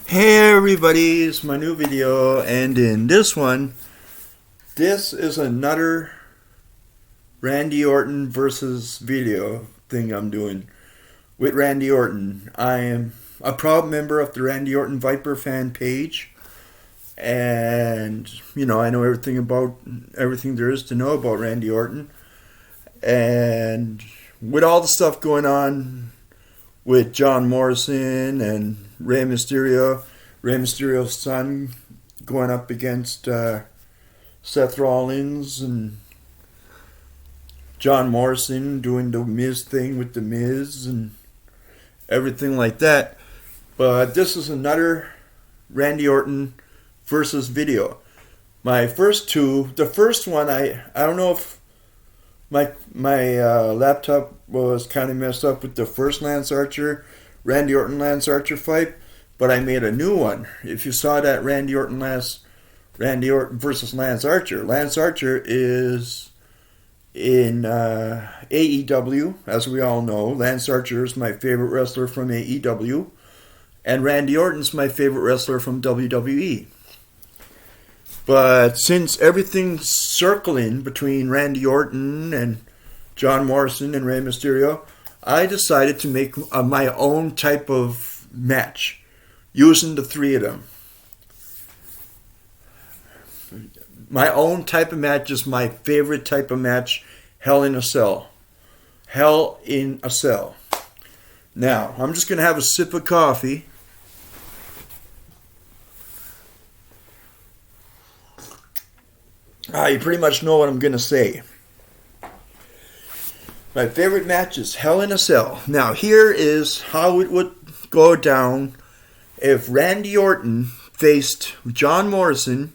Hey everybody, it's my new video, and in this one, this is another Randy Orton versus video thing I'm doing with Randy Orton. I am a proud member of the Randy Orton Viper fan page, and I know everything there is to know about Randy Orton. And with all the stuff going on with John Morrison and Rey Mysterio's son going up against Seth Rollins, and John Morrison doing the Miz thing with the Miz and everything like that. But this is another Randy Orton versus video. My first two, the first one, I don't know if my laptop was kind of messed up with the first Randy Orton Lance Archer fight, but I made a new one. If you saw that Randy Orton versus Lance Archer is in AEW, as we all know. Lance Archer is my favorite wrestler from AEW, and Randy Orton's my favorite wrestler from WWE. But since everything's circling between Randy Orton and John Morrison and Rey Mysterio, I decided to make my own type of match using the three of them. My own type of match is my favorite type of match, Hell in a Cell. Hell in a Cell. Now, I'm just going to have a sip of coffee. You pretty much know what I'm going to say. My favorite match is Hell in a Cell. Now, here is how it would go down if Randy Orton faced John Morrison.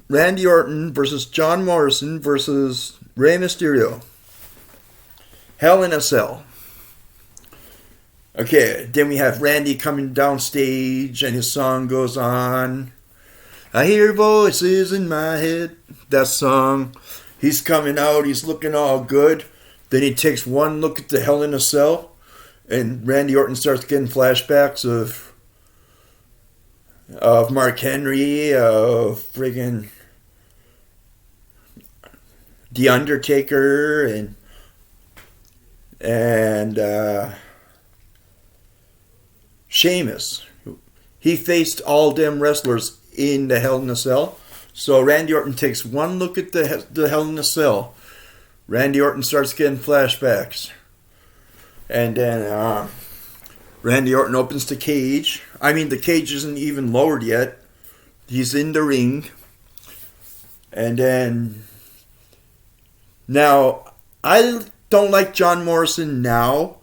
Randy Orton versus John Morrison versus Rey Mysterio. Hell in a Cell. Okay, then we have Randy coming down stage and his song goes on. I hear voices in my head. That song. He's coming out. He's looking all good. Then he takes one look at the Hell in a Cell, and Randy Orton starts getting flashbacks of Mark Henry, of friggin' The Undertaker, and Sheamus. He faced all them wrestlers in the Hell in a Cell. So Randy Orton takes one look at the Hell in a Cell. Randy Orton starts getting flashbacks. And then Randy Orton opens the cage. I mean, the cage isn't even lowered yet. He's in the ring. And then... Now, I don't like John Morrison now,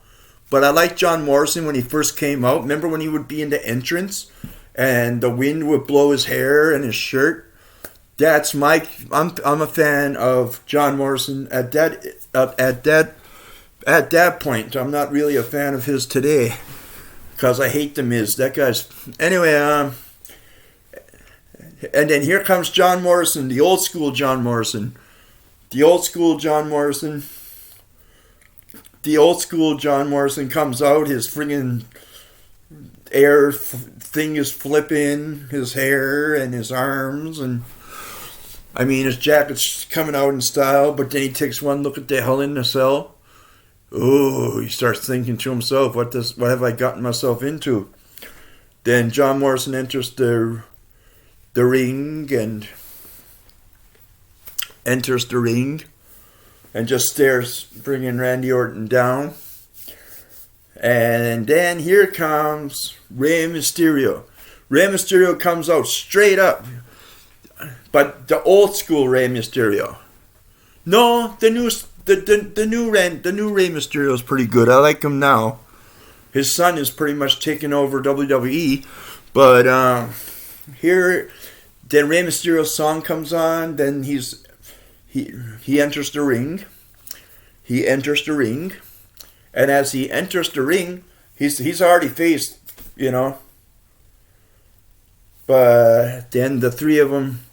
but I like John Morrison when he first came out. Remember when he would be in the entrance and the wind would blow his hair and his shirt? I'm a fan of John Morrison at that point. I'm not really a fan of his today because I hate the Miz. That guy's anyway. And then here comes John Morrison, the old school John Morrison. The old school John Morrison comes out. His friggin' air thing is flipping, his hair and his arms, and I mean his jacket's coming out in style. But then he takes one look at the Hell in a Cell. Oh, he starts thinking to himself, what have I gotten myself into? Then John Morrison enters the ring and just stares, bringing Randy Orton down. And then here comes Rey Mysterio. Rey Mysterio comes out straight up, but the old school Rey Mysterio. No, the new Rey Mysterio is pretty good. I like him now. His son is pretty much taking over WWE, but here, then Rey Mysterio's song comes on. Then he enters the ring. He enters the ring. And as he enters the ring, he's already faced, But then the three of them,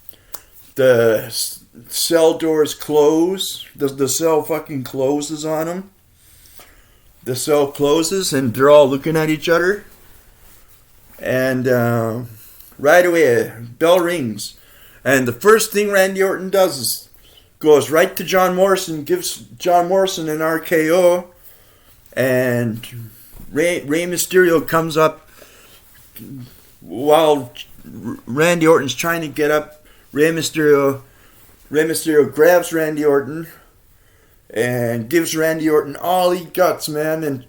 the cell doors close. The cell fucking closes on them. The cell closes and they're all looking at each other. And right away, bell rings. And the first thing Randy Orton does is goes right to John Morrison, gives John Morrison an RKO. And Rey Mysterio comes up while Randy Orton's trying to get up. Rey Mysterio grabs Randy Orton and gives Randy Orton all he guts, man. And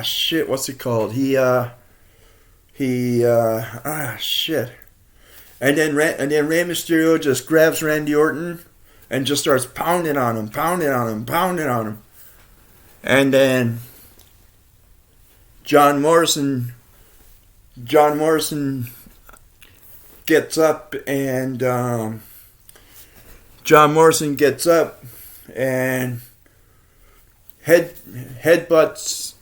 shit, what's it called? Shit. And then Rey Mysterio just grabs Randy Orton and just starts pounding on him. And then John Morrison gets up and headbutts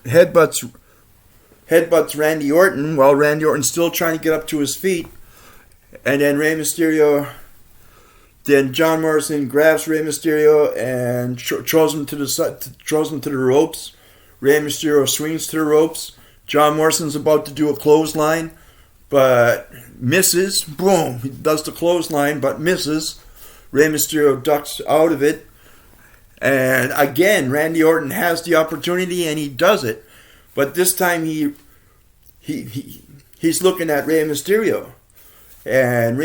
Randy Orton while Randy Orton's still trying to get up to his feet. And then John Morrison grabs Rey Mysterio and throws him to the ropes. Rey Mysterio swings to the ropes. John Morrison's about to do a clothesline, but misses. Boom! He does the clothesline, but misses. Rey Mysterio ducks out of it. And again, Randy Orton has the opportunity and he does it. But this time he's looking at Rey Mysterio. And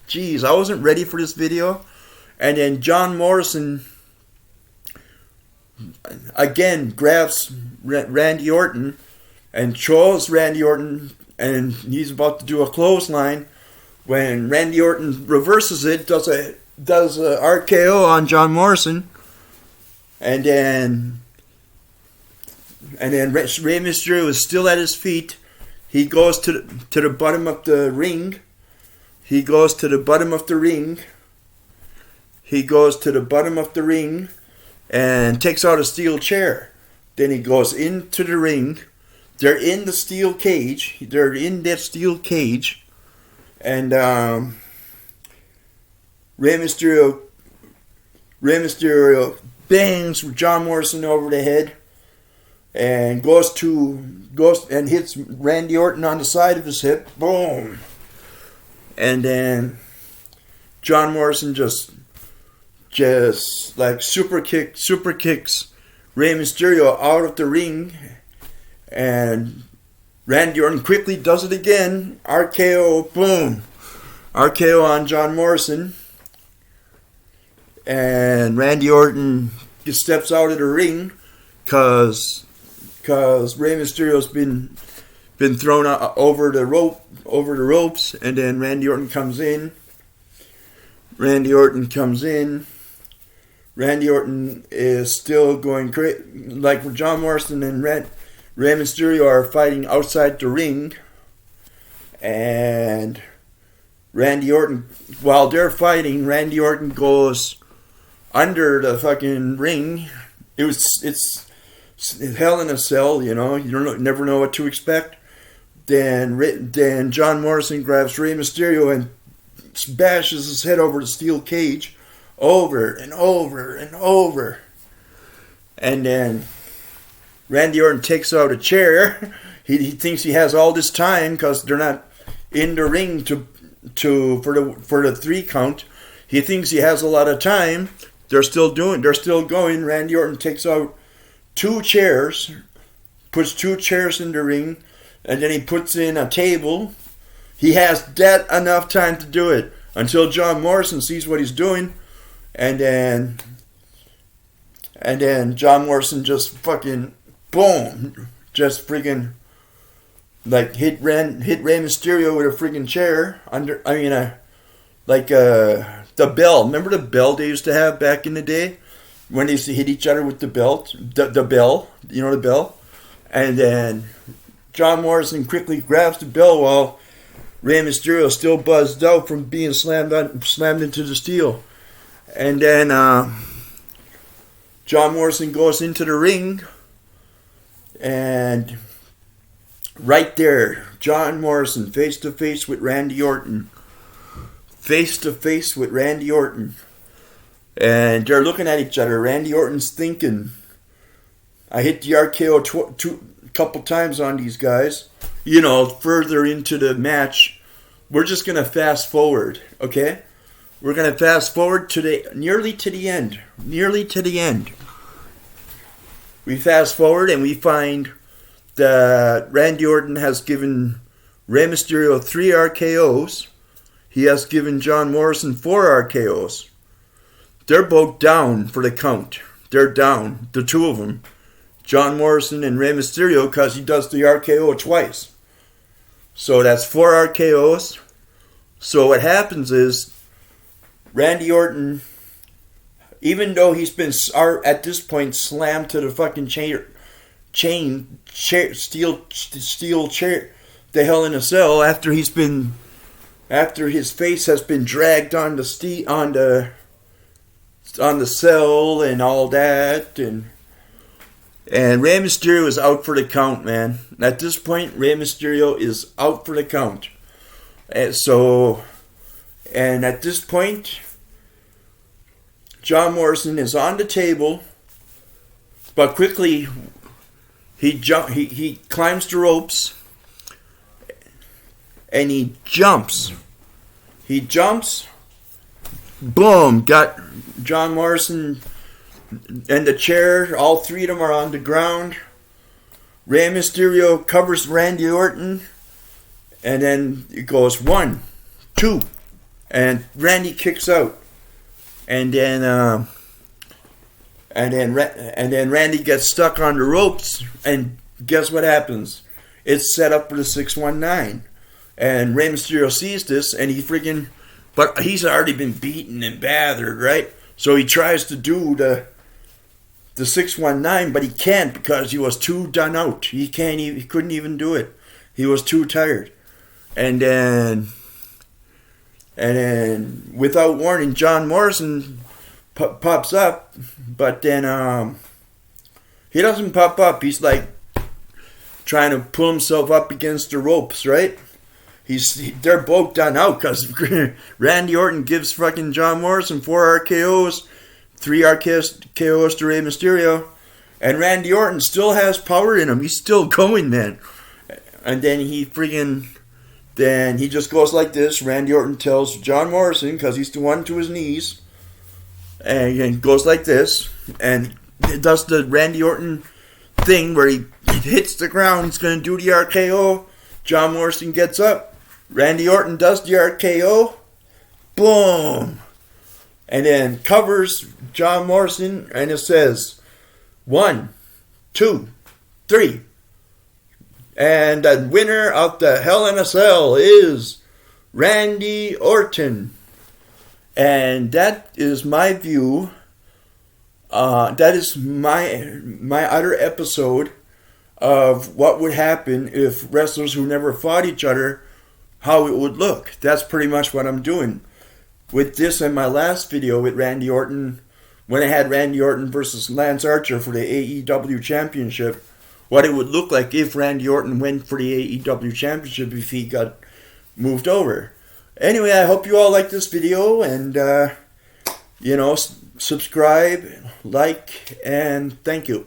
geez, I wasn't ready for this video. And then John Morrison again grabs Randy Orton and throws Randy Orton, and he's about to do a clothesline when Randy Orton reverses it, does a RKO on John Morrison, and then Rey Mysterio is still at his feet. He goes to the bottom of the ring. And takes out a steel chair. Then he goes into the ring. They're in the steel cage. And Rey Mysterio bangs John Morrison over the head and goes and hits Randy Orton on the side of his hip. Boom. And then John Morrison just like super kicks Rey Mysterio out of the ring, and Randy Orton quickly does it again. RKO, boom. RKO on John Morrison. And Randy Orton just steps out of the ring because Rey Mysterio's been thrown over the ropes, and then Randy Orton comes in. Randy Orton is still going crazy. Like John Morrison and Rey Mysterio are fighting outside the ring. And Randy Orton, while they're fighting, Randy Orton goes under the fucking ring. It's hell in a cell, you know. You never know what to expect. Then John Morrison grabs Rey Mysterio and bashes his head over the steel cage over and over and over. And then Randy Orton takes out a chair. He thinks he has all this time because they're not in the ring for the 3 count. He thinks he has a lot of time. They're still going. Randy Orton takes out 2 chairs, puts 2 chairs in the ring, and then he puts in a table. He has that enough time to do it until John Morrison sees what he's doing, and then John Morrison just fucking boom, just freaking like hit Rey Mysterio with a freaking chair the bell. Remember the bell they used to have back in the day when they used to hit each other with the belt, the bell, you know, the bell, and then John Morrison quickly grabs the bell while Rey Mysterio is still buzzed out from being slammed into the steel. And then John Morrison goes into the ring, and right there, John Morrison face to face with Randy Orton. And they're looking at each other. Randy Orton's thinking, I hit the RKO a couple times on these guys. You know, further into the match, we're just going to fast forward, okay? We're going to fast forward to nearly to the end. Nearly to the end. We fast forward and we find that Randy Orton has given Rey Mysterio 3 RKOs. He has given John Morrison 4 RKOs. They're both down for the count. They're down, the two of them. John Morrison and Rey Mysterio, because he does the RKO twice. So that's 4 RKOs. So what happens is, Randy Orton, even though he's been at this point slammed to the fucking steel chair, the Hell in a Cell, after his face has been dragged on the cell and all that, and Rey Mysterio is out for the count, man. At this point, Rey Mysterio is out for the count. And at this point, John Morrison is on the table, but quickly he climbs the ropes and he jumps. He jumps. Boom! Got John Morrison and the chair. All three of them are on the ground. Rey Mysterio covers Randy Orton, and then it goes 1, 2, and Randy kicks out, and then Randy gets stuck on the ropes, and guess what happens? It's set up for the 619, and Rey Mysterio sees this, and but he's already been beaten and battered, right? So he tries to do the 619, but he can't because he was too done out. He couldn't even do it. He was too tired. And then without warning, John Morrison pops up, but then he doesn't pop up. He's like trying to pull himself up against the ropes, right? They're both done out because Randy Orton gives fucking John Morrison 4 RKOs, 3 RKOs to Rey Mysterio, and Randy Orton still has power in him. He's still going, man. And then he just goes like this. Randy Orton tells John Morrison, because he's the one to his knees, and he goes like this, and does the Randy Orton thing where he hits the ground. He's going to do the RKO. John Morrison gets up. Randy Orton does the RKO. Boom. And then covers John Morrison, and it says 1, 2, 3. And the winner of the Hell in a Cell is Randy Orton. And that is my view. That is my other episode of what would happen if wrestlers who never fought each other, how it would look. That's pretty much what I'm doing. With this and my last video with Randy Orton, when I had Randy Orton versus Lance Archer for the AEW Championship, what it would look like if Randy Orton went for the AEW Championship if he got moved over. Anyway, I hope you all like this video, and subscribe, like, and thank you.